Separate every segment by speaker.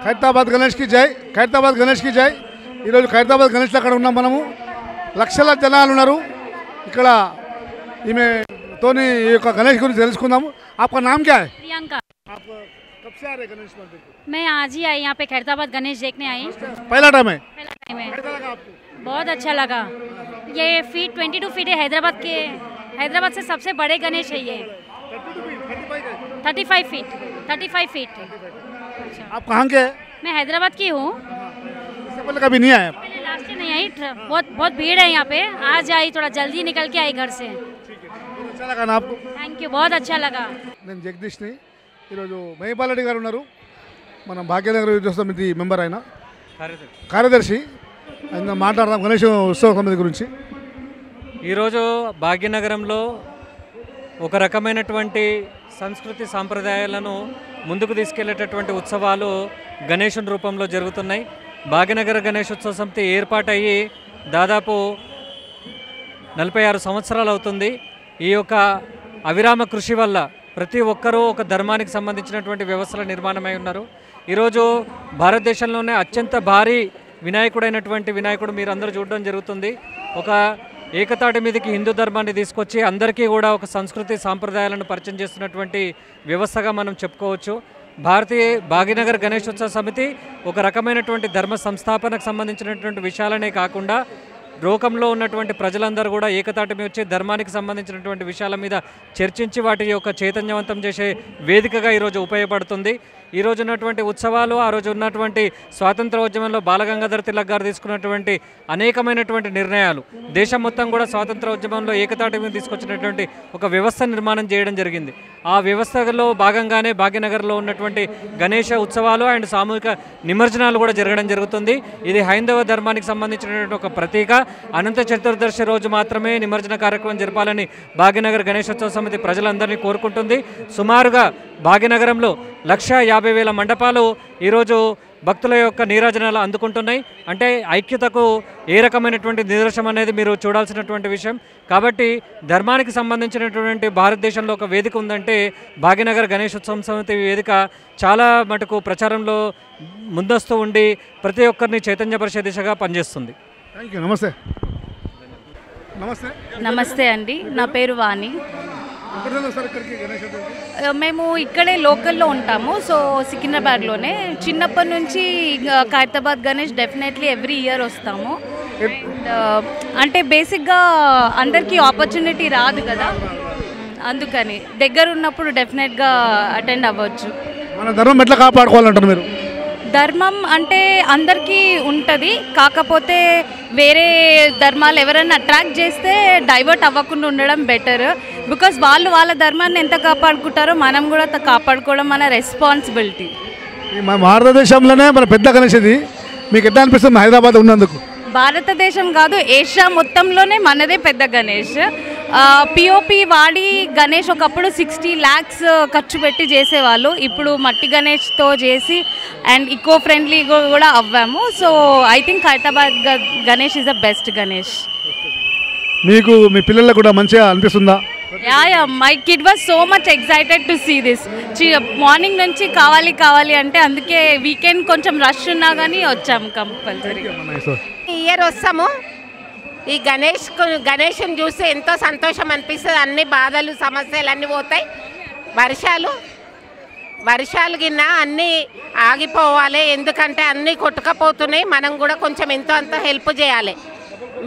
Speaker 1: ఖైరతాబాద్ గణేష్కి జై, ఖైరతాబాద్ గణేష్కి జై. ఈరోజు ఖైరతాబాద్ గణేష్లో అక్కడ ఉన్నాం మనము. లక్షల జనాలు ఉన్నారు ఇక్కడ. ఈమెతోని ఈ యొక్క గణేష్ గురించి తెలుసుకుందాము. आपका नाम क्या है?
Speaker 2: प्रियंका।
Speaker 1: आप कब से आ रहे गणेश मंदिर को?
Speaker 2: मैं आज ही आई यहाँ पे खैरताबाद गणेश देखने आई।
Speaker 1: पहला टाइम है?
Speaker 2: पहला टाइम है।
Speaker 1: कैसा लगा आपको?
Speaker 2: बहुत अच्छा लगा। ये फीट 22 फीट है। हैदराबाद से सबसे बड़े गणेश है ये। 35 फीट। अच्छा।
Speaker 1: आप कहाँ के हैं?
Speaker 2: मैं हैदराबाद की हूँ।
Speaker 1: इससे पहले कभी नहीं आए?
Speaker 2: पहले लास्ट से नहीं आई। बहुत भीड़ है यहाँ पे। आज आई, थोड़ा जल्दी निकल के आई घर से।
Speaker 1: अच्छा लगा ना आपको?
Speaker 2: थैंक यू, बहुत अच्छा लगा।
Speaker 1: నేను జగదీష్ని. ఈరోజు మహిపాల్ రెడ్డి గారు ఉన్నారు, మన భాగ్యనగర్ యువజన సమితి మెంబర్ అయిన కార్యదర్శి. ఆయన మాట్లాడదాం గణేష్ ఉత్సవ సమితి గురించి.
Speaker 3: ఈరోజు భాగ్యనగరంలో ఒక రకమైనటువంటి సంస్కృతి సాంప్రదాయాలను ముందుకు తీసుకెళ్లేటటువంటి ఉత్సవాలు గణేశుని రూపంలో జరుగుతున్నాయి. భాగ్యనగర గణేశోత్సవ సమితి ఏర్పాటయ్యి దాదాపు 46 సంవత్సరాలు అవుతుంది. ఈ యొక్క అవిరామ కృషి వల్ల ప్రతి ఒక్కరూ ఒక ధర్మానికి సంబంధించినటువంటి వ్యవస్థల నిర్మాణమై ఉన్నారు. ఈరోజు భారతదేశంలోనే అత్యంత భారీ వినాయకుడైనటువంటి వినాయకుడు మీరు అందరూ చూడడం జరుగుతుంది. ఒక ఏకతాటి మీదకి హిందూ ధర్మాన్ని తీసుకొచ్చి అందరికీ కూడా ఒక సంస్కృతి సాంప్రదాయాలను పరిచయం చేస్తున్నటువంటి వ్యవస్థగా మనం చెప్పుకోవచ్చు. భాగ్యనగర్ గణేశోత్సవ సమితి ఒక రకమైనటువంటి ధర్మ సంస్థాపనకు సంబంధించినటువంటి విషయాలనే కాకుండా లోకంలో ఉన్నటువంటి ప్రజలందరూ కూడా ఏకతాటి మీద వచ్చి ధర్మానికి సంబంధించినటువంటి విషయాల మీద చర్చించి వాటి యొక్క చైతన్యవంతం చేసే వేదికగా ఈరోజు ఉపయోగపడుతుంది. ఈరోజు ఉన్నటువంటి ఉత్సవాలు, ఆ రోజు ఉన్నటువంటి స్వాతంత్రోద్యమంలో బాలగంగాధర తిలక్ గారు తీసుకున్నటువంటి అనేకమైనటువంటి నిర్ణయాలు దేశం మొత్తం కూడా స్వాతంత్రోద్యమంలో ఏకతాటి మీద తీసుకొచ్చినటువంటి ఒక వ్యవస్థ నిర్మాణం చేయడం జరిగింది. ఆ వ్యవస్థలో భాగంగానే భాగ్యనగర్లో ఉన్నటువంటి గణేష ఉత్సవాలు అండ్ సామూహిక నిమజ్జనాలు కూడా జరగడం జరుగుతుంది. ఇది హైందవ ధర్మానికి సంబంధించినటువంటి ఒక ప్రతీక. అనంత చతుర్దశి రోజు మాత్రమే నిమజ్జన కార్యక్రమం జరపాలని భాగ్యనగర్ గణేశోత్సవ సమితి ప్రజలందరినీ కోరుకుంటుంది. సుమారుగా భాగ్యనగరంలో 1,50,000 మండపాలు ఈరోజు భక్తుల యొక్క నీరాజనాలు అందుకుంటున్నాయి. అంటే ఐక్యతకు ఏ రకమైనటువంటి నిదర్శనం అనేది మీరు చూడాల్సినటువంటి విషయం. కాబట్టి ధర్మానికి సంబంధించినటువంటి భారతదేశంలో ఒక వేదిక ఉందంటే భాగ్యనగర్ గణేశోత్సవం సమితి వేదిక చాలా మటుకు ప్రచారంలో ముందస్తు ఉండి ప్రతి ఒక్కరిని చైతన్యపరిచే దిశగా పనిచేస్తుంది.
Speaker 1: Thank you. నమస్తే. నమస్తే.
Speaker 4: నమస్తే అండి, నా పేరు వాణి. మేము ఇక్కడే లోకల్లో ఉంటాము. సో సికింద్రాబాద్లోనే. చిన్నప్పటి నుంచి Khairatabad Ganesh definitely every year వస్తాము. అంటే బేసిక్గా అందరికీ ఆపర్చునిటీ రాదు కదా, అందుకని దగ్గర ఉన్నప్పుడు డెఫినెట్గా అటెండ్ అవ్వచ్చు.
Speaker 1: మన ధర్మం ఎట్లా కాపాడుకోవాలంటారు మీరు?
Speaker 4: ధర్మం అంటే అందరికీ ఉంటుంది, కాకపోతే వేరే ధర్మాలు ఎవరైనా అట్రాక్ట్ చేస్తే డైవర్ట్ అవ్వకుండా ఉండడం బెటర్. బికాస్ వాళ్ళు వాళ్ళ ధర్మాన్ని ఎంత కాపాడుకుంటారో మనం కూడా కాపాడుకోవడం మన రెస్పాన్సిబిలిటీ.
Speaker 1: మన భారతదేశంలోనే మన పెద్ద గణేష్ ఇది. మీకు ఎట్లా అనిపిస్తుంది హైదరాబాద్ ఉన్నందుకు?
Speaker 4: భారతదేశం కాదు, ఏషియా మొత్తంలోనే మనదే పెద్ద గణేష్. పిఓపి వాడి గణేష్ ఒకప్పుడు 60 lakhs ఖర్చు పెట్టి చేసేవాళ్ళు. ఇప్పుడు మట్టి గణేష్తో చేసి అండ్ ఈకో ఫ్రెండ్లీ కూడా అవ్వాము. So I think Khairatabad Ganesh is the best Ganesh.
Speaker 1: మీకు మీ పిల్లలకు కూడా మంచిగా అనిపిస్తుందా?
Speaker 4: Yeah, my kid was so much excited to see this. Morning నుంచి కావాలి అంటే, అందుకే వీకెండ్ కొంచెం రష్ ఉన్నా కానీ వచ్చాము కంపల్సరీ.
Speaker 5: ఇయర్ వస్తాము. ఈ గణేష్ని చూస్తే ఎంతో సంతోషం అనిపిస్తుంది. అన్ని బాధలు సమస్యలు అన్నీ పోతాయి. వర్షాలు గిన్న అన్నీ ఆగిపోవాలి, ఎందుకంటే అన్నీ కొట్టుకపోతున్నాయి. మనం కూడా కొంచెం ఎంతో అంత హెల్ప్ చేయాలి.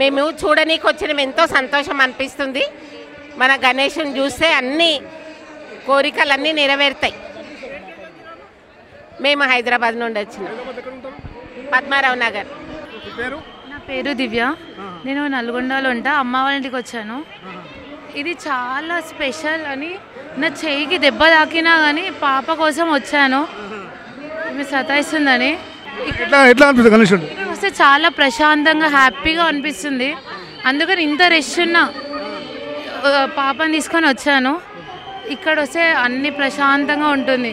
Speaker 5: మేము చూడనీకి వచ్చిన ఎంతో సంతోషం అనిపిస్తుంది. మన గణేష్ని చూస్తే అన్ని కోరికలన్నీ నెరవేరుతాయి. మేము హైదరాబాద్ నుండి వచ్చినాం, పద్మారావు నగర్.
Speaker 6: నా పేరు దివ్య, నేను నల్గొండలో ఉంటా. అమ్మ వాళ్ళ ఇంటికి వచ్చాను. ఇది చాలా స్పెషల్ అని, నా చెయ్యికి దెబ్బ తాకినా కానీ పాప కోసం వచ్చాను. ఆమె సతాయిస్తుందని. ఇక్కడ వస్తే చాలా ప్రశాంతంగా హ్యాపీగా అనిపిస్తుంది. అందుకని ఇంత రష్ ఉన్నా పాపని తీసుకొని వచ్చాను. ఇక్కడ వస్తే అన్ని ప్రశాంతంగా ఉంటుంది.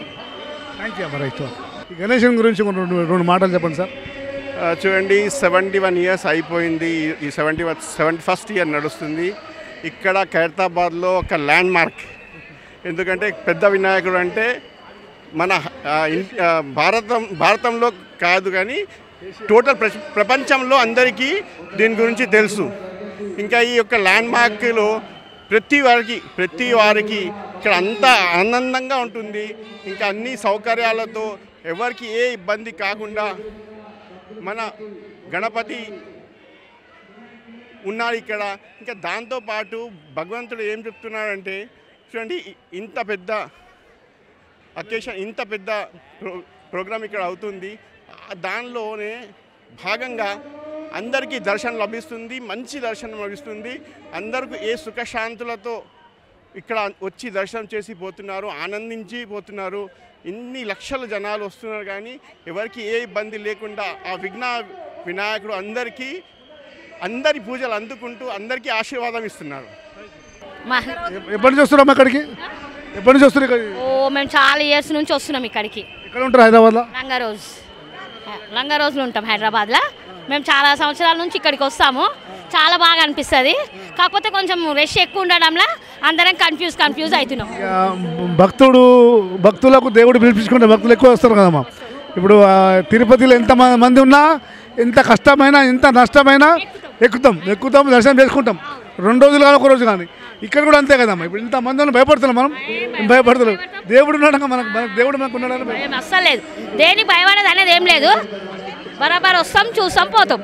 Speaker 1: గణేశం గురించి రెండు మాటలు చెప్పండి సార్.
Speaker 7: చూడండి, 71 years అయిపోయింది. ఈ 71st ఇయర్ నడుస్తుంది. ఇక్కడ ఖైరతాబాద్లో ఒక ల్యాండ్ మార్క్. ఎందుకంటే పెద్ద వినాయకుడు అంటే మన భారతంలో కాదు కానీ టోటల్ ప్రపంచంలో అందరికీ దీని గురించి తెలుసు. ఇంకా ఈ యొక్క ల్యాండ్ మార్క్లో ప్రతి వారికి ఇక్కడ అంతా ఆనందంగా ఉంటుంది. ఇంకా అన్ని సౌకర్యాలతో ఎవరికి ఏ ఇబ్బంది కాకుండా మన గణపతి ఉన్నాడు ఇక్కడ. ఇంకా దాంతోపాటు భగవంతుడు ఏం చెప్తున్నాడంటే చూడండి, ఇంత పెద్ద అకేషన్, ఇంత పెద్ద ప్రోగ్రాం ఇక్కడ అవుతుంది. దానిలోనే భాగంగా అందరికీ దర్శనం లభిస్తుంది, మంచి దర్శనం లభిస్తుంది. అందరికీ ఏ సుఖశాంతులతో ఇక్కడ వచ్చి దర్శనం చేసి పోతున్నారు, ఆనందించి పోతున్నారు. ఇన్ని లక్షల జనాలు వస్తున్నారు కానీ ఎవరికి ఏ ఇబ్బంది లేకుండా ఆ వినాయకుడు అందరి పూజలు అందుకుంటూ అందరికీ ఆశీర్వాదం ఇస్తున్నారు.
Speaker 1: ఎప్పటి నుంచి వస్తున్నాం ఇక్కడికి? ఎప్పటి నుంచి వస్తున్నారు ఇక్కడ?
Speaker 2: మేము చాలా ఇయర్స్ నుంచి వస్తున్నాం ఇక్కడికి.
Speaker 1: ఎక్కడ ఉంటారు? హైదరాబాద్లో
Speaker 2: లంగారోజులు ఉంటాం హైదరాబాద్లో. మేము చాలా సంవత్సరాల నుంచి ఇక్కడికి వస్తాము. చాలా బాగా అనిపిస్తుంది. కాకపోతే కొంచెం రష్ ఎక్కువ ఉండడంలో అందరం కన్ఫ్యూజ్ అవుతున్నాం.
Speaker 1: భక్తులకు దేవుడు పిలిపించుకుంటే భక్తులు ఎక్కువ వస్తారు కదమ్మా. ఇప్పుడు తిరుపతిలో ఎంత మంది ఉన్నా, ఎంత కష్టమైనా, ఎంత నష్టమైనా ఎక్కుతాం, దర్శనం చేసుకుంటాం. 2 రోజులు కానీ 1 రోజు కానీ. ఇక్కడ కూడా అంతే కదమ్మా. ఇప్పుడు ఇంత మంది భయపడుతున్నాం, మనం భయపడుతున్నాం. దేవుడు ఉన్నాడు, దేవుడు మనకు ఉన్నాడు.
Speaker 2: అస్సలు లేదు, దేనికి భయపడేది అనేది ఏం లేదు. బరాబర్ వస్తాం, చూస్తాం, పోతాం.